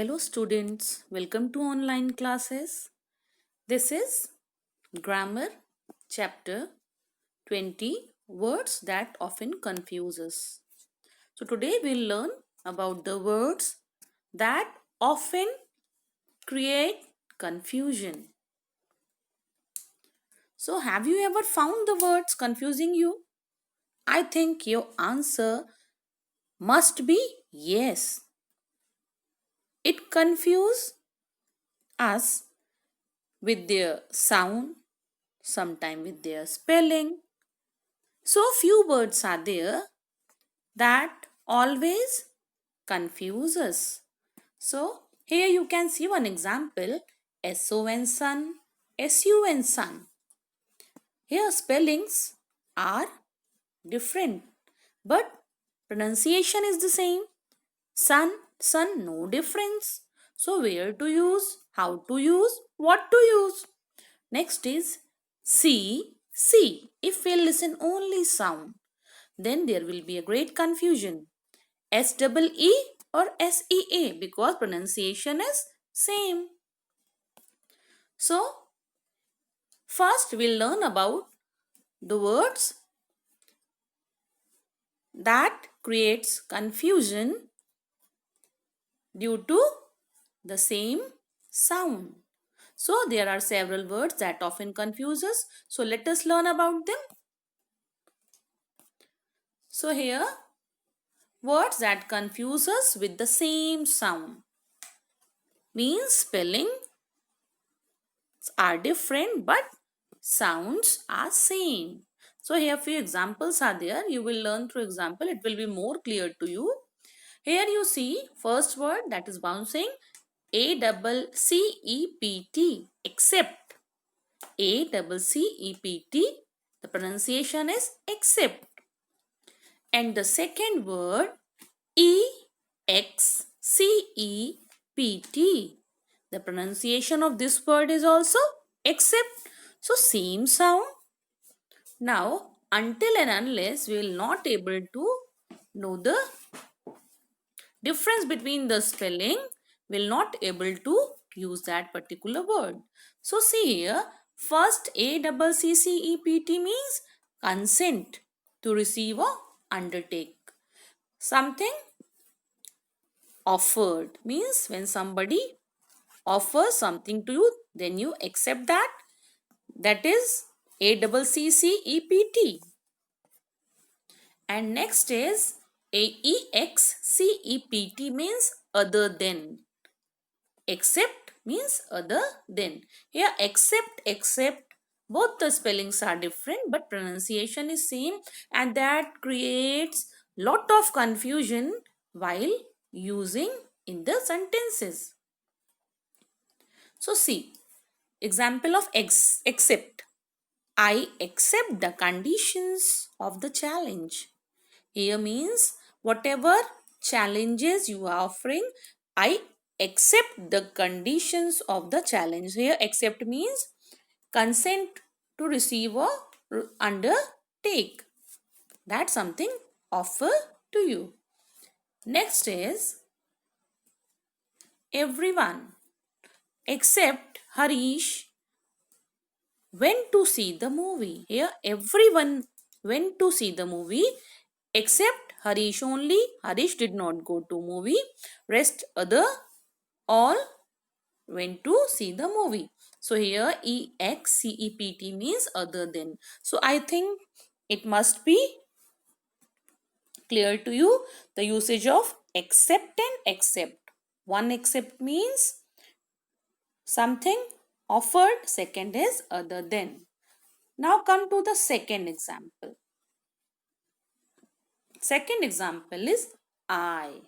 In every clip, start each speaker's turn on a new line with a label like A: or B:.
A: Hello students, welcome to online classes. This is Grammar chapter 20 Words that often confuse us. So today we'll learn about the words that often create confusion. So have you ever found the words confusing you? I think your answer must be yes. It confuses us with their sound, sometime with their spelling. So few words are there that always confuse us. So here you can see one example, SON sun, SUN sun. Here spellings are different but pronunciation is the same. Sun, sun, no difference. So where to use, how to use, what to use. Next is C, C. If we listen only sound, then there will be a great confusion. SEE or SEA because pronunciation is same. So first we'll learn about the words that creates confusion due to the same sound. So there are several words that often confuse us. So let us learn about them. So here words that confuse us with the same sound means spelling are different but sounds are same. So here few examples are there. You will learn through example. It will be more clear to you. Here you see first word that is bouncing ACCEPT except. ACCEPT. The pronunciation is except. And the second word EXCEPT. The pronunciation of this word is also except. So same sound. Now until and unless we will not able to know the difference between the spelling, we will not able to use that particular word. So see here, first ACCEPT means consent, to receive or undertake. Something offered means when somebody offers something to you, then you accept that. That is ACCEPT. And next is AEXCEPT means other than. Except means other than. Here except both the spellings are different but pronunciation is same, and that creates lot of confusion while using in the sentences. So see, example of accept. I accept the conditions of the challenge. Here means whatever challenges you are offering, I accept the conditions of the challenge. Here accept means consent to receive or undertake. That's something offer to you. Next is everyone except Harish went to see the movie. Here everyone went to see the movie except Harish only. Harish did not go to movie. Rest other all went to see the movie. So here EXCEPT means other than. So I think it must be clear to you the usage of except and accept. One except means something offered, second is other than. Now come to the second example. Second example is I.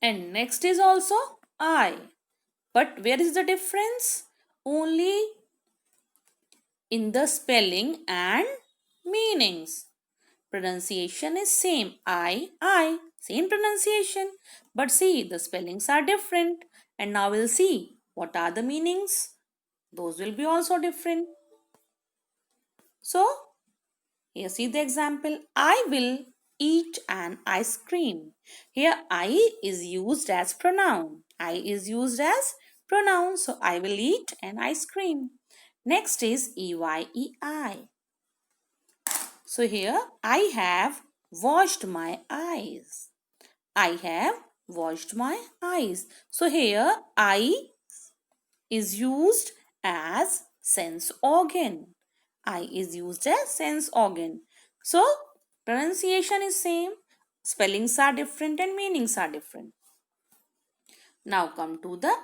A: And next is also I. But where is the difference? Only in the spelling and meanings. Pronunciation is same. I. Same pronunciation. But see, the spellings are different. And now we'll see what are the meanings. Those will be also different. So, here see the example. I will eat an ice cream. Here I is used as pronoun. I is used as pronoun. So I will eat an ice cream. Next is EYEI. So here I have washed my eyes. I have washed my eyes. So here I is used as sense organ. I is used as sense organ. So pronunciation is same, spellings are different and meanings are different. Now come to the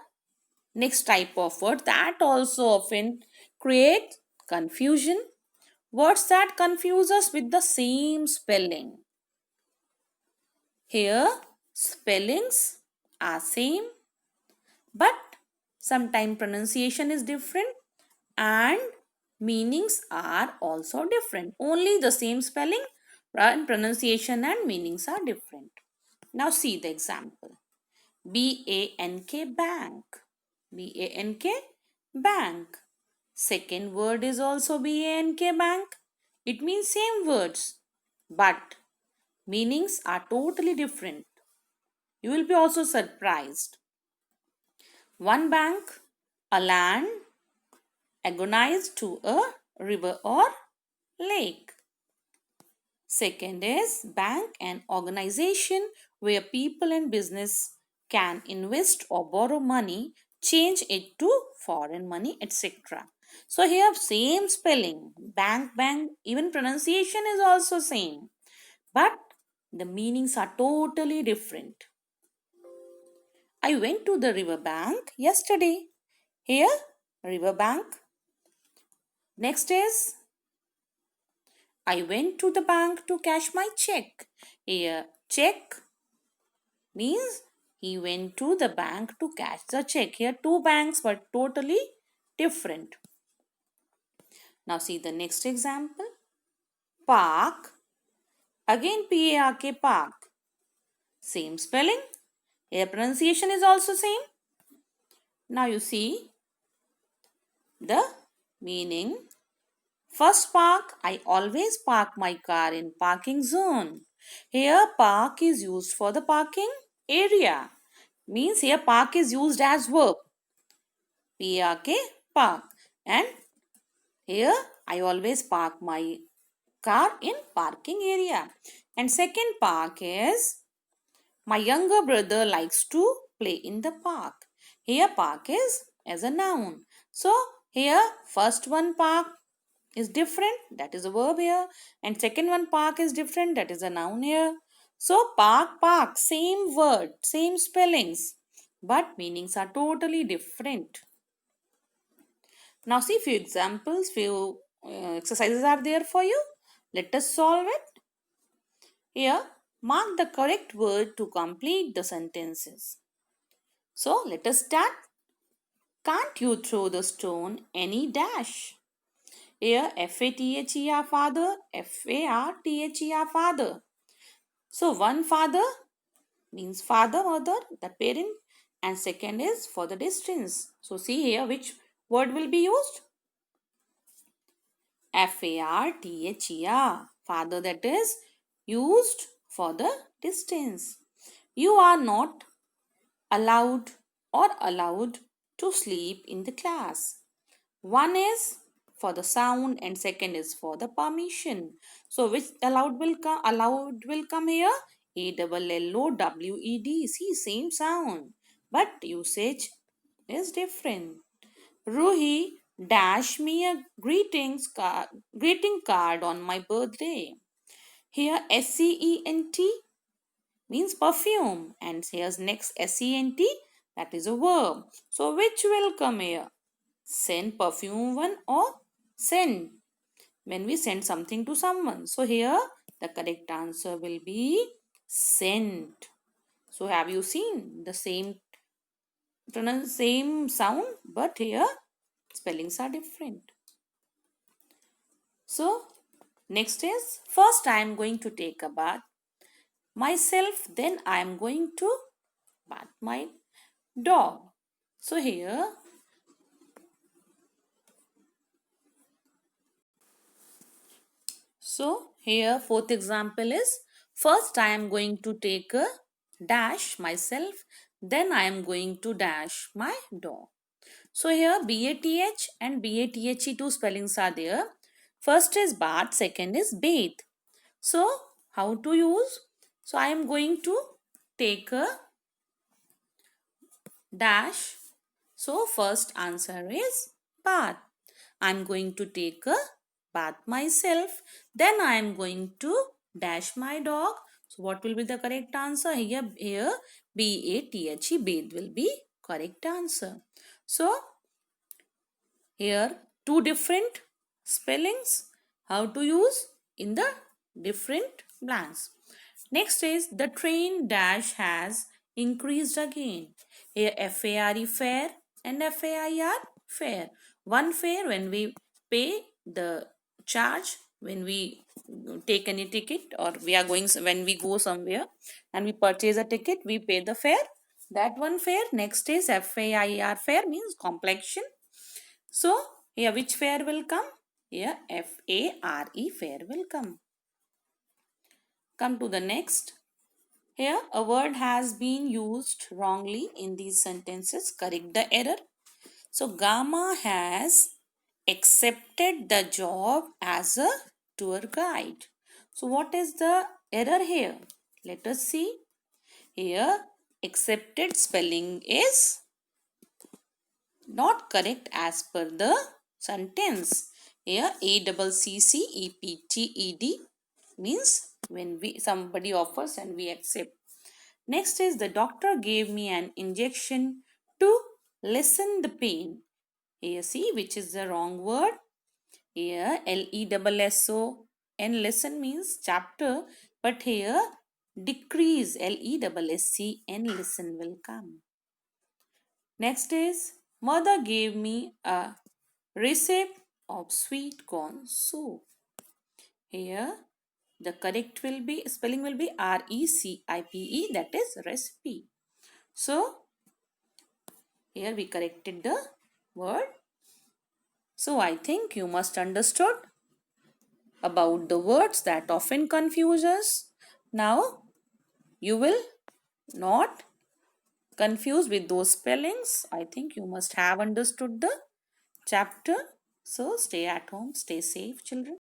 A: next type of word that also often create confusion. Words that confuse us with the same spelling. Here spellings are same, but sometimes pronunciation is different and meanings are also different. Only the same spelling and pronunciation and meanings are different. Now see the example. BANK bank. BANK bank. Second word is also BANK bank. It means same words, but meanings are totally different. You will be also surprised. One bank, a land, agonized to a river or lake. Second is bank, an organization where people and business can invest or borrow money, change it to foreign money, etc. So here same spelling, bank, bank, even pronunciation is also same, but the meanings are totally different. I went to the river bank yesterday. Here, river bank. Next is I went to the bank to cash my check. Here, check means he went to the bank to cash the check. Here, two banks were totally different. Now, see the next example. Park. Again, P-A-R-K, park. Same spelling. Here, pronunciation is also same. Now, you see the meaning. First park, I always park my car in parking zone. Here park is used for the parking area. Means here park is used as verb. P-A-R-K, park. And here I always park my car in parking area. And second park is my younger brother likes to play in the park. Here park is as a noun. So here first one park is different, that is a verb here, and second one park is different, that is a noun here. So park, park, same word, same spellings, but meanings are totally different. Now see few examples, few exercises are there for you. Let us solve it. Here mark the correct word to complete the sentences. So let us start. Can't you throw the stone any dash? Here, F-A-T-H-E-R, father, F-A-R-T-H-E-R, father. So, one father means father, mother, the parent, and second is for the distance. So, see here which word will be used? F-A-R-T-H-E-R, father, that is used for the distance. You are not allowed or allowed to sleep in the class. One is for the sound and second is for the permission. So which allowed will come? Allowed will come here. ALLOWED. See, same sound, but usage is different. Ruhi dash me a greeting card on my birthday. Here SCENT means perfume, and here's next SENT, that is a verb. So which will come here? Send perfume one or send when we send something to someone. So here the correct answer will be sent. So have you seen the same sound, but here spellings are different. So next is first I am going to take a bath myself, then I am going to bath my dog. So here fourth example is First I am going to take a dash myself, then I am going to dash my dog. So here BATH and BATHE two spellings are there. First is bath, second is bathe. So how to use? So I am going to take a dash. So first answer is bath. I am going to take a bath myself. Then I am going to dash my dog. So what will be the correct answer? Here BATHE bathe will be correct answer. So here two different spellings. How to use in the different blanks. Next is the train dash has increased again. Here FARE fare and FAIR fare. One fare when we pay the charge when we take any ticket, or we are going when we go somewhere and we purchase a ticket, we pay the fare. That one fare. Next is FAIR fare means complexion. So here which fare will come? Here FARE fare will come. Come to the next. Here a word has been used wrongly in these sentences. Correct the error. So Gamma has accepted the job as a tour guide. So what is the error here? Let us see. Here accepted spelling is not correct as per the sentence. Here ACCEPTED means when somebody offers and we accept. Next is the doctor gave me an injection to lessen the pain. Here see which is the wrong word. Here LESSO and lesson means chapter, but here decrease LESSE and listen will come. Next is mother gave me a recipe of sweet corn soup. Here the correct will be spelling will be RECIPE, that is recipe. So here we corrected the word. So I think you must understood about the words that often confuse us. Now you will not confuse with those spellings. I think you must have understood the chapter. So stay at home, stay safe, children.